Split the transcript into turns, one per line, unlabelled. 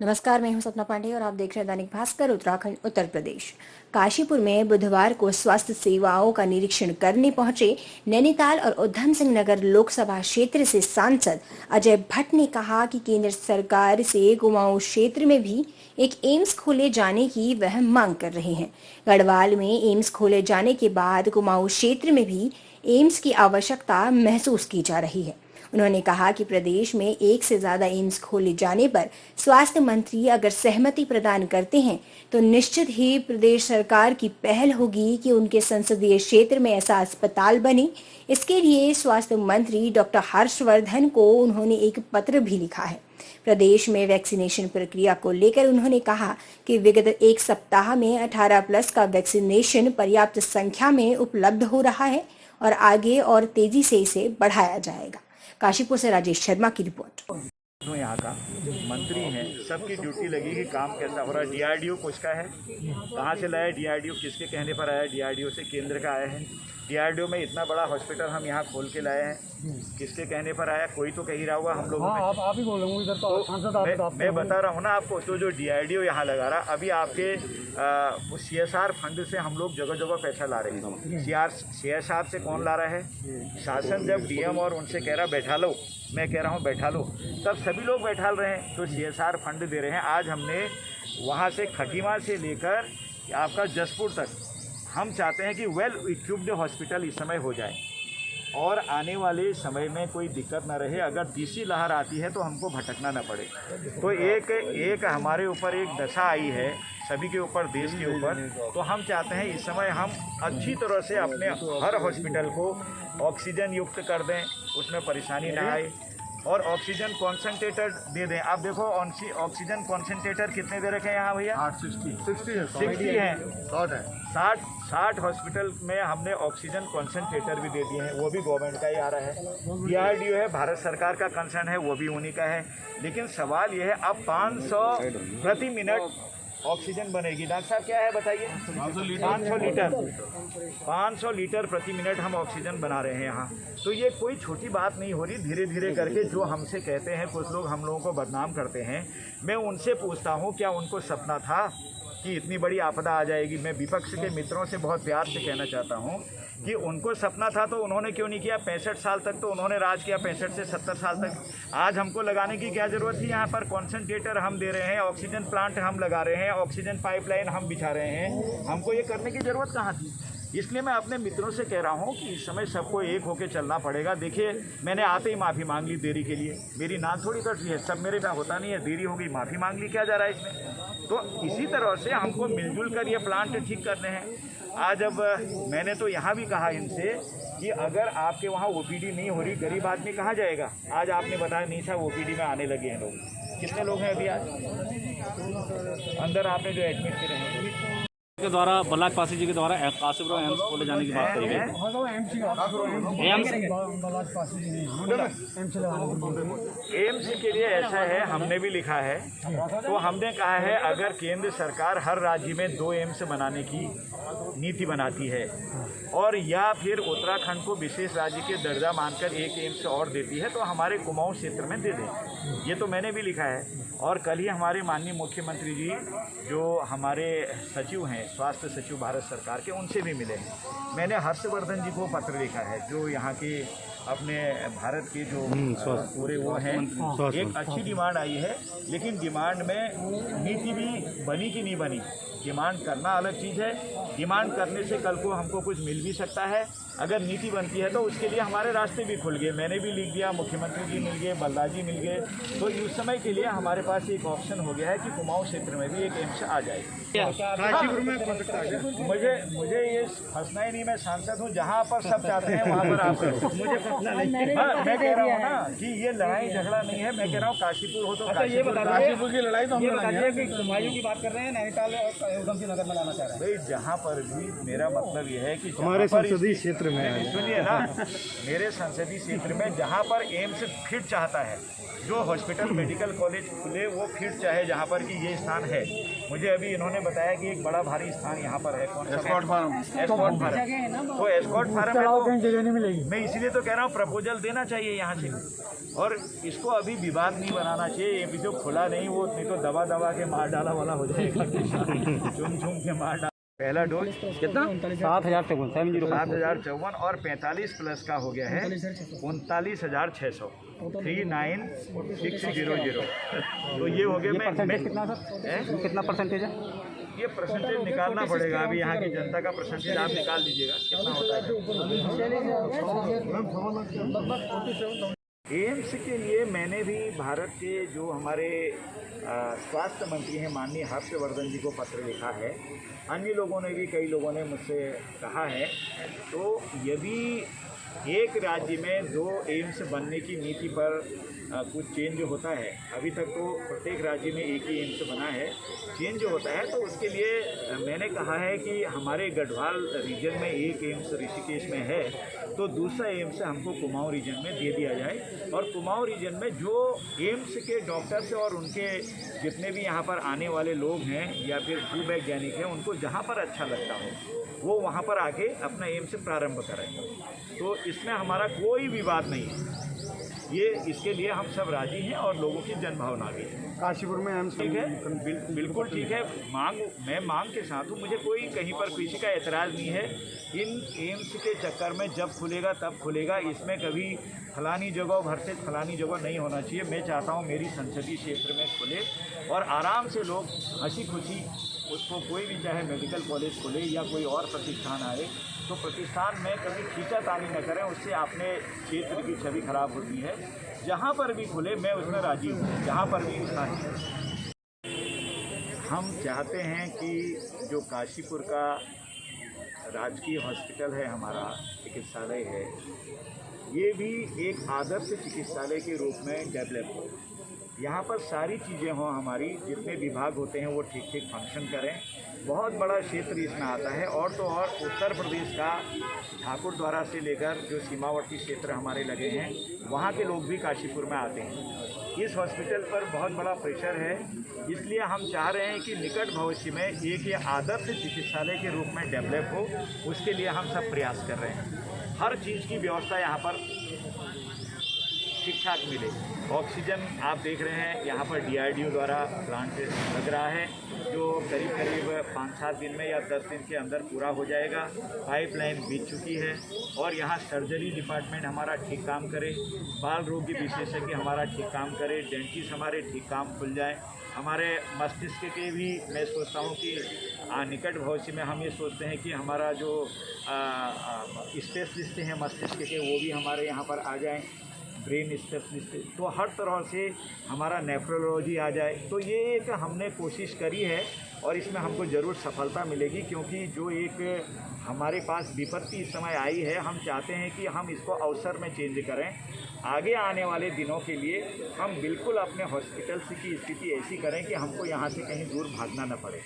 नमस्कार, मैं हूं सपना पांडे और आप देख रहे हैं दैनिक भास्कर उत्तराखंड उत्तर प्रदेश। काशीपुर में बुधवार को स्वास्थ्य सेवाओं का निरीक्षण करने पहुंचे नैनीताल और उधम सिंह नगर लोकसभा क्षेत्र से सांसद अजय भट्ट ने कहा कि केंद्र सरकार से कुमाऊं क्षेत्र में भी एक एम्स खोले जाने की वह मांग कर रहे हैं। गढ़वाल में एम्स खोले जाने के बाद कुमाऊं क्षेत्र में भी एम्स की आवश्यकता महसूस की जा रही है। उन्होंने कहा कि प्रदेश में एक से ज्यादा एम्स खोले जाने पर स्वास्थ्य मंत्री अगर सहमति प्रदान करते हैं तो निश्चित ही प्रदेश सरकार की पहल होगी कि उनके संसदीय क्षेत्र में ऐसा अस्पताल बने। इसके लिए स्वास्थ्य मंत्री डॉक्टर हर्षवर्धन को उन्होंने एक पत्र भी लिखा है। प्रदेश में वैक्सीनेशन प्रक्रिया को लेकर उन्होंने कहा कि विगत एक सप्ताह में 18+ का वैक्सीनेशन पर्याप्त संख्या में उपलब्ध हो रहा है और आगे और तेजी से इसे बढ़ाया जाएगा। काशीपुर से राजेश शर्मा की रिपोर्ट।
तो यहाँ का मंत्री हैं, सबकी ड्यूटी लगी कि काम कैसा हो रहा है। डीआरडीओ किसका है, कहाँ से लाया डीआरडीओ, किसके कहने पर आया डीआरडीओ से, केंद्र का आया है। डीआरडीओ में इतना बड़ा हॉस्पिटल हम यहाँ खोल के लाए हैं, किसके कहने पर आया, कोई तो कह ही रहा हुआ हम लोगों में।
आप ही बोल रहे हो इधर तो सांसद
मैं बता रहा हूँ ना आपको, तो जो डीआरडीओ यहाँ लगा रहा, अभी आपके CSR फंड से हम लोग जगह जगह पैसा ला रहे हैं। CSR से कौन ला रहा है? शासन जब डीएम और उनसे कह रहा बैठा लो, मैं कह रहा हूँ बैठा लो, तब सभी लोग बैठा रहे हैं, तो CSR फंड दे रहे हैं। आज हमने वहाँ से खटीमा से लेकर आपका जसपुर तक हम चाहते हैं कि वेल इक्विप्ड हॉस्पिटल इस समय हो जाए और आने वाले समय में कोई दिक्कत ना रहे। अगर तीसरी लहर आती है तो हमको भटकना ना पड़े। तो एक हमारे ऊपर एक दशा आई है, सभी के ऊपर, देश के ऊपर। तो हम चाहते हैं इस समय हम अच्छी तरह से अपने हर हॉस्पिटल को ऑक्सीजन युक्त कर दें, उसमें परेशानी ना आए, और ऑक्सीजन कॉन्सेंट्रेटर दे दें। आप देखो ऑक्सीजन कॉन्सेंट्रेटर कितने दे रखे हैं यहाँ भैया? 60 हैं। 60 हॉस्पिटल में हमने ऑक्सीजन कॉन्सेंट्रेटर भी दे दिए हैं, वो भी गवर्नमेंट का ही आ रहा है। डीआरडीओ है, भारत सरकार का कंसर्न है, वो भी उन्हीं का है। लेकिन सवाल ये है, अब 500 प्रति मिनट ऑक्सीजन बनेगी। डॉक्टर साहब क्या है बताइए? 500 लीटर प्रति मिनट हम ऑक्सीजन बना रहे हैं यहाँ। तो ये कोई छोटी बात नहीं हो रही। धीरे धीरे करके जो हमसे कहते हैं, कुछ लोग हम लोगों को बदनाम करते हैं, मैं उनसे पूछता हूँ क्या उनको सपना था कि इतनी बड़ी आपदा आ जाएगी? मैं विपक्ष के मित्रों से बहुत प्यार से कहना चाहता हूँ कि उनको सपना था तो उन्होंने क्यों नहीं किया? 65 साल तक तो उन्होंने राज किया, 65 से 70 साल तक। आज हमको लगाने की क्या ज़रूरत थी? यहाँ पर कॉन्सेंट्रेटर हम दे रहे हैं, ऑक्सीजन प्लांट हम लगा रहे हैं, ऑक्सीजन पाइपलाइन हम बिछा रहे हैं, हमको ये करने की ज़रूरत कहाँ थी? इसलिए मैं अपने मित्रों से कह रहा हूँ कि इस समय सबको एक होकर चलना पड़ेगा। देखिए, मैंने आते ही माफ़ी मांग ली देरी के लिए, मेरी नाक थोड़ी कट रही है, सब मेरे में होता नहीं है, देरी हो गई, माफ़ी मांग ली, क्या जा रहा है इसमें? तो इसी तरह से हमको मिलजुल कर ये प्लांट ठीक करने हैं। आज अब मैंने तो यहाँ भी कहा इनसे कि अगर आपके वहाँ OPD नहीं हो रही, गरीब आदमी कहाँ जाएगा? आज आपने बताया नहीं साहब OPD में आने लगे हैं लोग। कितने लोग हैं अभी आज अंदर आपने जो एडमिट करे हैं?
के द्वारा बल्लाक पासी जी के द्वारा काशीपुर एम्स खोले जाने की बात करी गई।
एम्स के लिए ऐसा है, हमने भी लिखा है, तो हमने कहा है अगर केंद्र सरकार हर राज्य में 2 एम्स बनाने की नीति बनाती है और या फिर उत्तराखंड को विशेष राज्य के दर्जा मानकर एक एम्स और देती है तो हमारे कुमाऊं क्षेत्र में दे दें। ये तो मैंने भी लिखा है। और कल ही हमारे माननीय मुख्यमंत्री जी जो हमारे सचिव हैं, स्वास्थ्य सचिव भारत सरकार के, उनसे भी मिले हैं। मैंने हर्षवर्धन जी को पत्र लिखा है, जो यहाँ के अपने भारत के जो पूरे वो हैं। एक अच्छी डिमांड आई है, लेकिन डिमांड में नीति भी बनी कि नहीं बनी। डिमांड करना अलग चीज़ है, डिमांड करने से कल को हमको कुछ मिल भी सकता है। अगर नीति बनती है तो उसके लिए हमारे रास्ते भी खुल गए। मैंने भी लिख दिया, मुख्यमंत्री जी मिल गए, बल्ला जी मिल गए, तो उस समय के लिए हमारे पास एक ऑप्शन हो गया है कि कुमाऊं क्षेत्र में भी एक एम्स आ जाएगी। मुझे ये फंसना ही नहीं, मैं सांसद हूँ, जहाँ पर सब चाहते हैं वहाँ पर आप करो। मुझे फंसना नहीं। मैं कह रहा हूँ ना कि ये लड़ाई झगड़ा नहीं है। मैं कह रहा हूँ काशीपुर हो तो
काशीपुर की लड़ाई तो
कुमायूं की बात कर रहे हैं, नैनीताल और उधम सिंह नगर में लाना चाह रहे हैं।
भाई जहाँ पर भी, मेरा मतलब ये है कि
हमारे संसदीय क्षेत्र में,
सुनिए ना, मेरे संसदीय क्षेत्र में जहाँ पर एम्स फिट चाहता है, जो हॉस्पिटल मेडिकल कॉलेज खुले वो फिट चाहे जहाँ पर कि ये स्थान है। मुझे अभी इन्होंने बताया कि एक बड़ा भारी स्थान यहाँ पर है, कौन सा? Escort farm. तो एस्कॉर्ट फार्म मैं इसीलिए तो कह रहा हूँ नया प्रपोजल देना चाहिए यहाँ से, और इसको अभी विवाद नहीं बनाना चाहिए। ये भी जो खुला नहीं, वो नहीं तो दबा दबा के मार डाला वाला हो जाएगा, चुम चुम के मार डाला। पहला डोज
कितना
7,054 और 45 प्लस का हो गया है 39,600 39,600। तो ये हो गया। मैं
कितना सर, कितना परसेंटेज है?
ये परसेंटेज निकालना पड़ेगा, अभी यहाँ की जनता का परसेंटेज आप निकाल लीजिएगा कितना होता है। एम्स के लिए मैंने भी भारत के जो हमारे स्वास्थ्य मंत्री हैं माननीय हर्षवर्धन जी को पत्र लिखा है। अन्य लोगों ने भी, कई लोगों ने मुझसे कहा है। तो यदि एक राज्य में 2 एम्स बनने की नीति पर कुछ चेंज होता है, अभी तक तो प्रत्येक राज्य में एक ही एम्स बना है, चेंज होता है तो उसके लिए मैंने कहा है कि हमारे गढ़वाल रीजन में एक एम्स ऋषिकेश में है, तो दूसरा एम्स हमको कुमाऊं रीजन में दे दिया जाए। और कुमाऊं रीजन में जो एम्स के डॉक्टर्स और उनके जितने भी यहाँ पर आने वाले लोग हैं या फिर भूवैज्ञानिक हैं, उनको जहाँ पर अच्छा लगता हो वो वहाँ पर आके अपना एम्स प्रारंभ करें। तो इसमें हमारा कोई विवाद नहीं है, ये इसके लिए हम सब राजी हैं और लोगों की जनभावना भी है।
काशीपुर में एम्स
ठीक है, बिल्कुल ठीक है। मैं मांग के साथ हूँ, मुझे कोई कहीं पर किसी का एतराज़ नहीं है। इन एम्स के चक्कर में जब खुलेगा तब खुलेगा, इसमें कभी फलानी जगह वर्सेस फलानी जगह नहीं होना चाहिए। मैं चाहता हूँ मेरी संसदीय क्षेत्र में खुले और आराम से लोग हंसी खुशी उसको, कोई भी चाहे मेडिकल कॉलेज खुले या कोई और प्रतिष्ठान आए, तो प्रतिष्ठान में कभी खींचातानी न करें, उससे अपने क्षेत्र की छवि खराब होती है। जहाँ पर भी खुले मैं उसमें राजी हूँ, जहाँ पर भी इंसान। हम चाहते हैं कि जो काशीपुर का राजकीय हॉस्पिटल है, हमारा चिकित्सालय है, ये भी एक आदर्श चिकित्सालय के रूप में डेवलप हो। यहाँ पर सारी चीज़ें हों, हमारी जितने विभाग होते हैं वो ठीक ठीक फंक्शन करें। बहुत बड़ा क्षेत्र इसमें आता है, और तो और उत्तर प्रदेश का ठाकुरद्वारा से लेकर जो सीमावर्ती क्षेत्र हमारे लगे हैं, वहाँ के लोग भी काशीपुर में आते हैं। इस हॉस्पिटल पर बहुत बड़ा प्रेशर है, इसलिए हम चाह रहे हैं कि निकट भविष्य में एक ये आदर्श चिकित्सालय के रूप में डेवलप हो, उसके लिए हम सब प्रयास कर रहे हैं। हर चीज़ की व्यवस्था यहाँ पर ठीक ठाक मिले। ऑक्सीजन आप देख रहे हैं, यहाँ पर DRDO द्वारा प्लांट लग रहा है, जो करीब करीब 5-7 दिन में या 10 दिन के अंदर पूरा हो जाएगा। पाइपलाइन बीत चुकी है, और यहाँ सर्जरी डिपार्टमेंट हमारा ठीक काम करे, बाल रोग के विशेषज्ञ हमारा ठीक काम करे, डेंटिस्ट हमारे ठीक काम खुल जाए। हमारे मस्तिष्क के भी मैं सोचता हूँ कि निकट भविष्य में हम ये सोचते हैं कि हमारा जो स्पेशलिस्ट हैं मस्तिष्क के, वो भी हमारे यहाँ पर आ जाएँ, ब्रेन स्पेशलिस्ट, तो हर तरह से हमारा नेफ्रोलॉजी आ जाए। तो ये एक हमने कोशिश करी है और इसमें हमको ज़रूर सफलता मिलेगी, क्योंकि जो एक हमारे पास विपत्ति इस समय आई है, हम चाहते हैं कि हम इसको अवसर में चेंज करें। आगे आने वाले दिनों के लिए हम बिल्कुल अपने हॉस्पिटल्स की स्थिति ऐसी करें कि हमको यहाँ से कहीं दूर भागना न पड़े।